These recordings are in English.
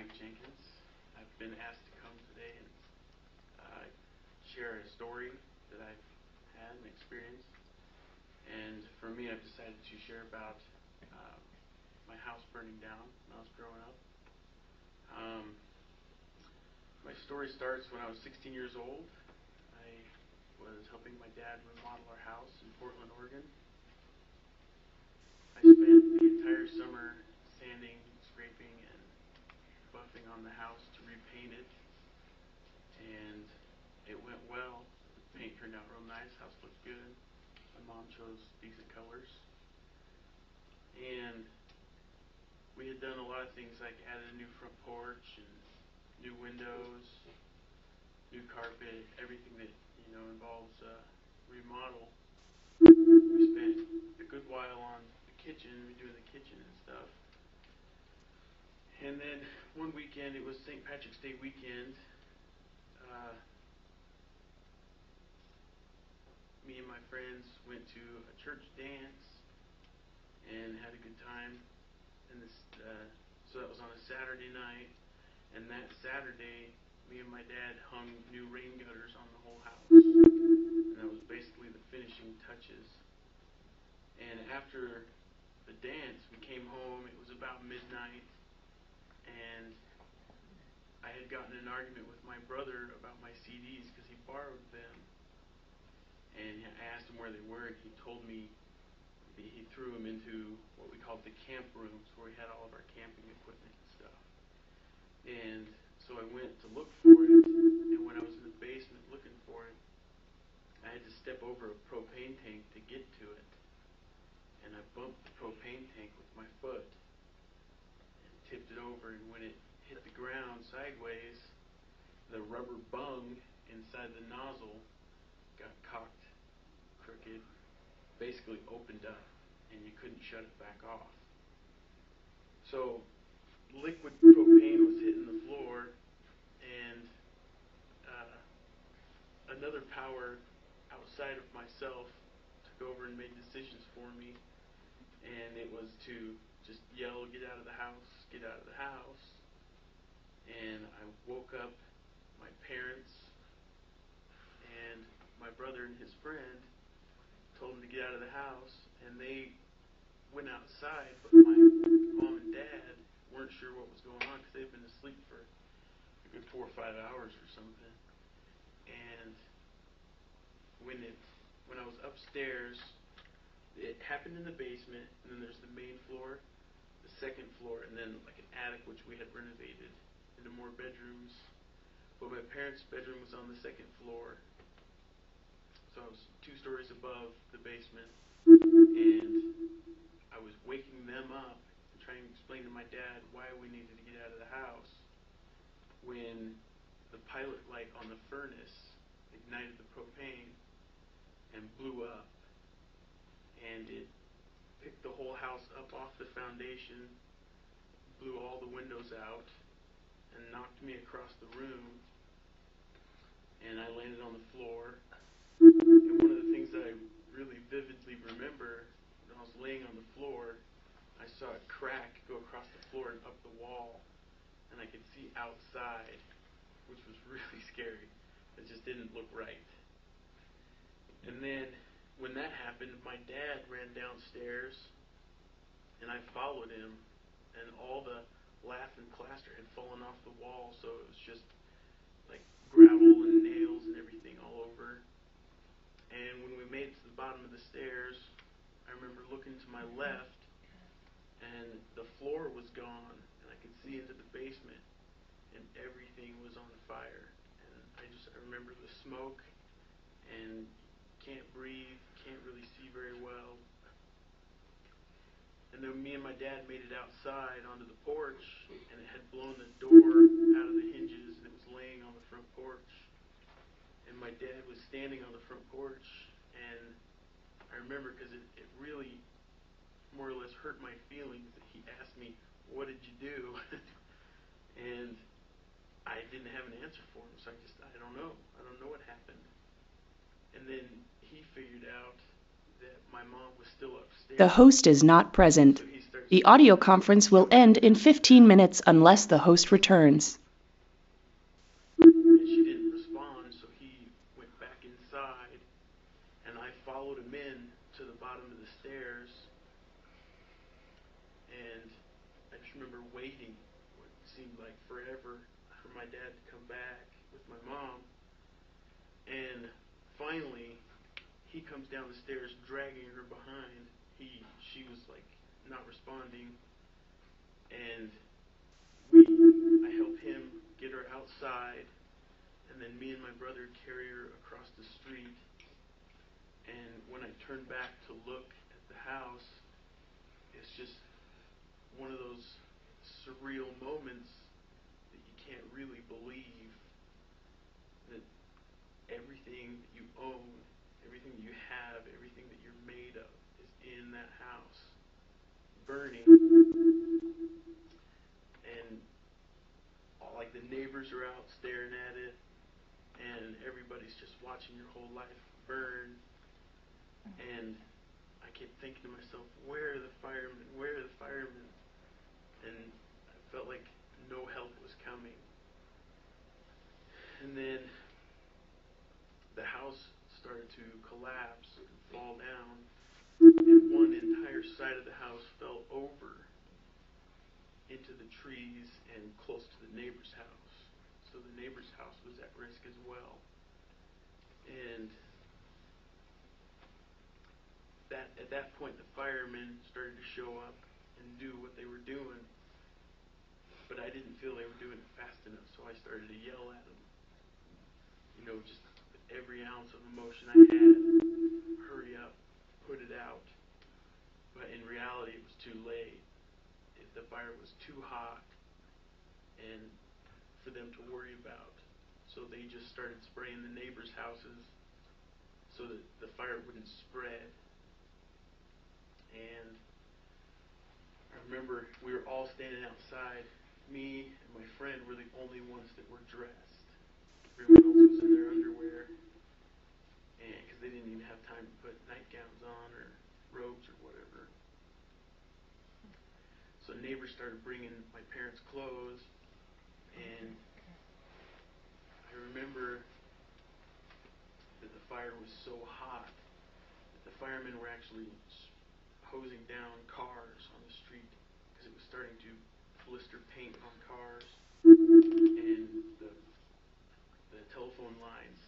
I've been asked to come today and share a story that I've had and experienced. And for me, I've decided to share about uh, my house burning down when I was growing up. Um, my story starts when I was 16 years old. I was helping my dad remodel our house in Portland, Oregon. I spent the entire summer sanding, scraping, and buffing on the house to repaint it, and it went well. The paint turned out real nice. House looked good. My mom chose decent colors, and we had done a lot of things like added a new front porch and new windows, new carpet, everything that involves remodel. We spent a good while on the kitchen, redoing the kitchen and stuff. And then one weekend, it was St. Patrick's Day weekend. Uh, Me and my friends went to a church dance and had a good time. And so that was on a Saturday night. And that Saturday, me and my dad hung new rain gutters on the whole house. And that was basically the finishing touches. And after the dance, we came home. It was about midnight. And I had gotten in an argument with my brother about my CDs because he borrowed them. And I asked him where they were, and he told me he threw them into what we called the camp rooms, where we had all of our camping equipment and stuff. And so I went to look for it, and when I was in the basement looking for it, I had to step over a propane tank to get to it. And I bumped the propane tank with my foot and tipped it over, and when it hit the ground sideways, the rubber bung inside the nozzle got cocked crooked, basically opened up, and you couldn't shut it back off. So liquid propane was hitting the floor, and another power outside of myself took over and made decisions for me, and it was to just yell, "Get out of the house, get out of the house." And I woke up my parents and my brother and his friend, told them to get out of the house, and they went outside, but my mom and dad weren't sure what was going on because they'd been asleep for a good 4 or 5 hours or something. And when I was upstairs, it happened in the basement, and then there's the main floor, the second floor, and then like an attic which we had renovated into more bedrooms. But my parents' bedroom was on the second floor, so I was 2 stories above the basement, and I was waking them up and trying to explain to my dad why we needed to get out of the house when the pilot light on the furnace ignited the propane and blew up, and it picked the whole house up off the foundation, blew all the windows out, and knocked me across the room, and I landed on the floor. And one of the things that I really vividly remember, when I was laying on the floor, I saw a crack go across the floor and up the wall, and I could see outside, which was really scary. It just didn't look right. And then when that happened, my dad ran downstairs, and I followed him, and all the lath and plaster had fallen off the wall, so it was just like gravel and nails and everything all over. And when we made it to the bottom of the stairs, I remember looking to my left, and the floor was gone, and I could see into the basement, and everything was on fire. And I remember the smoke, and can't breathe, can't really see very well. And then me and my dad made it outside onto the porch, and it had blown the door out of the hinges, and it was laying on the front porch. And my dad was standing on the front porch, and I remember because it really more or less hurt my feelings that he asked me, "What did you do?" And I didn't have an answer for him, so I don't know. I don't know what happened. And then he figured out that my mom was still The upstairs. host is not present. So he starts The audio conference will end in 15 minutes unless the host returns. And she didn't respond, so he went back inside, and I followed him in to the bottom of the stairs, and I just remember waiting what seemed like forever for my dad to come back with my mom. And finally, he comes down the stairs dragging her behind. She was like not responding, and I help him get her outside, and then me and my brother carry her across the street. And when I turn back to look at the house, it's just one of those surreal moments that you can't really believe that everything that you own, everything that you have, everything that you're made of is in that house, burning. And all, like, the neighbors are out staring at it, and everybody's just watching your whole life burn. And I kept thinking to myself, where are the firemen? Where are the firemen? And I felt like no help was coming. And then the house started to collapse and fall down, and one entire side of the house fell over into the trees and close to the neighbor's house. So the neighbor's house was at risk as well. And at that point, the firemen started to show up and do what they were doing, but I didn't feel they were doing it fast enough, so I started to yell at them. Just with every ounce of emotion I had, hurry up, put it out. But in reality, it was too late. The fire was too hot and for them to worry about. So they just started spraying the neighbors' houses so that the fire wouldn't spread. And I remember we were all standing outside. Me and my friend were the only ones that were dressed. Everyone else was in their underwear, and because they didn't even have time to put nightgowns on or robes or whatever. So neighbors started bringing my parents' clothes, and I remember that the fire was so hot that the firemen were actually hosing down cars on the street because it was starting to blister paint on cars, and the telephone lines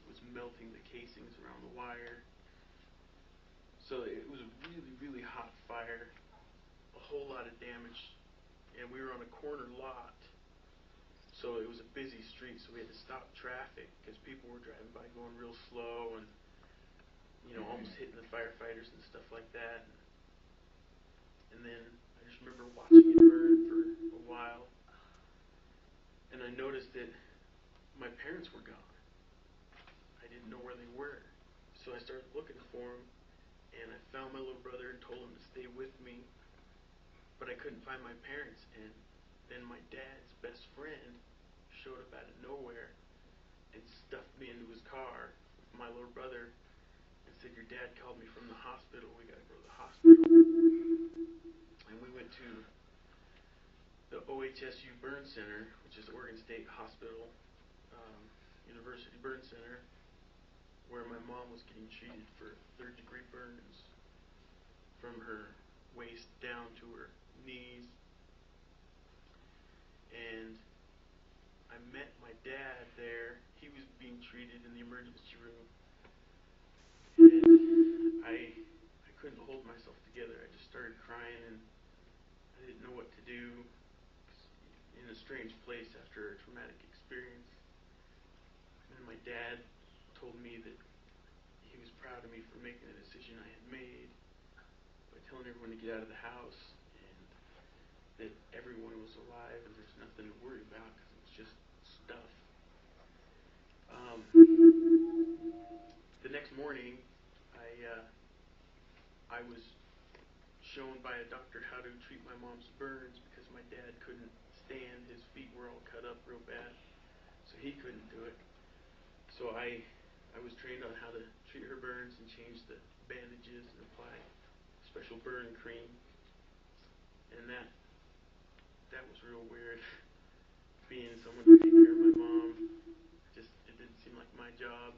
was melting the casings around the wire. So it was a really, really hot fire, a whole lot of damage, and we were on a corner lot. So it was a busy street, so we had to stop traffic because people were driving by going real slow and, almost hitting the firefighters and stuff like that. And then I just remember watching it burn for a while, and I noticed that my parents were gone. I didn't know where they were. So I started looking for them, and I found my little brother and told him to stay with me, but I couldn't find my parents. And then my dad's best friend showed up out of nowhere and stuffed me into his car with my little brother and said, "Your dad called me from the hospital. We got to go to the hospital." And we went to the OHSU Burn Center, which is Oregon State Hospital University Burn Center, where my mom was getting treated for third-degree burns from her waist down to her knees. And I met my dad there. He was being treated in the emergency room, and I couldn't hold myself together. I just started crying, and I didn't know what to do. In a strange place after a traumatic experience. And my dad told me that he was proud of me for making the decision I had made by telling everyone to get out of the house, and that everyone was alive and there's nothing to worry about because it was just stuff. The next morning, I was shown by a doctor how to treat my mom's burns because my dad couldn't stand. His feet were all cut up real bad, so he couldn't do it. So I was trained on how to treat her burns and change the bandages and apply special burn cream. And that was real weird. Being someone to take care of my mom, just it didn't seem like my job.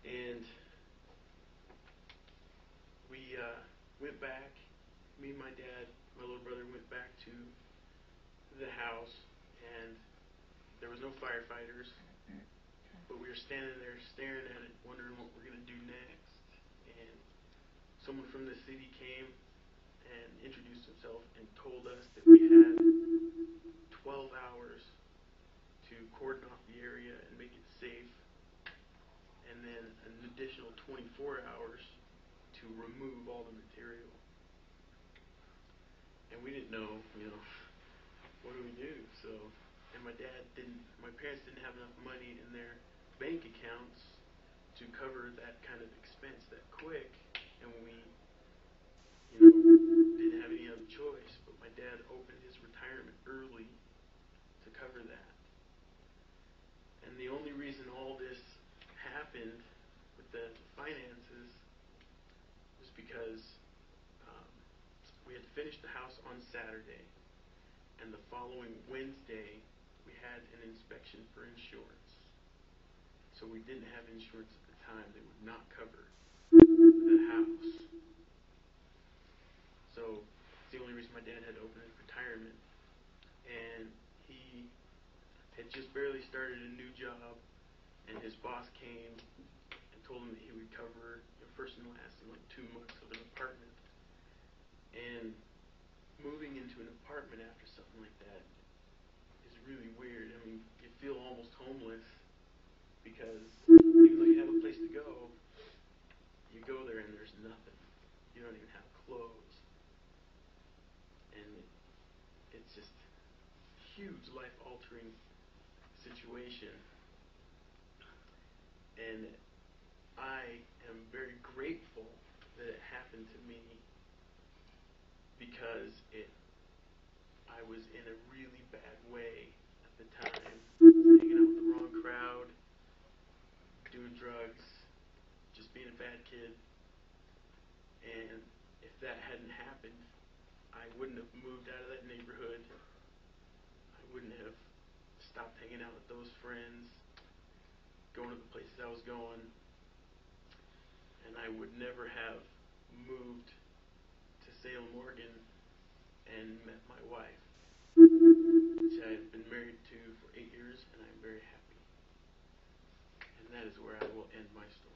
And we went back. Me and my dad, my little brother, went back to the house, and there was no firefighters, but we were standing there staring at it, wondering what we're going to do next. And someone from the city came and introduced himself and told us that we had 12 hours to cordon off the area and make it safe, and then an additional 24 hours to remove all the material. And we didn't know, what do we do? So, and my parents didn't have enough money in their bank accounts to cover that kind of expense that quick, and we, didn't have any other choice. But my dad opened his retirement early to cover that. And the only reason all this happened with the finances was because we had finished the house on Saturday, and the following Wednesday we had an inspection for insurance. So we didn't have insurance at the time. They would not cover the house. So it's the only reason my dad had to open his retirement. And he had just barely started a new job, and his boss came and told him that he would cover first and last in like 2 months of an apartment. And moving into an apartment after something like that is really weird. I mean, you feel almost homeless because even though you have a place to go, you go there and there's nothing. You don't even have clothes. And it's just a huge life-altering situation. And I am very grateful that it happened to me because I was in a really bad way at the time. Hanging out with the wrong crowd, doing drugs, just being a bad kid. And if that hadn't happened, I wouldn't have moved out of that neighborhood. I wouldn't have stopped hanging out with those friends, going to the places I was going. And I would never have moved to Salem, Oregon and met my wife, which I've been married to for 8 years, and I'm very happy. And that is where I will end my story.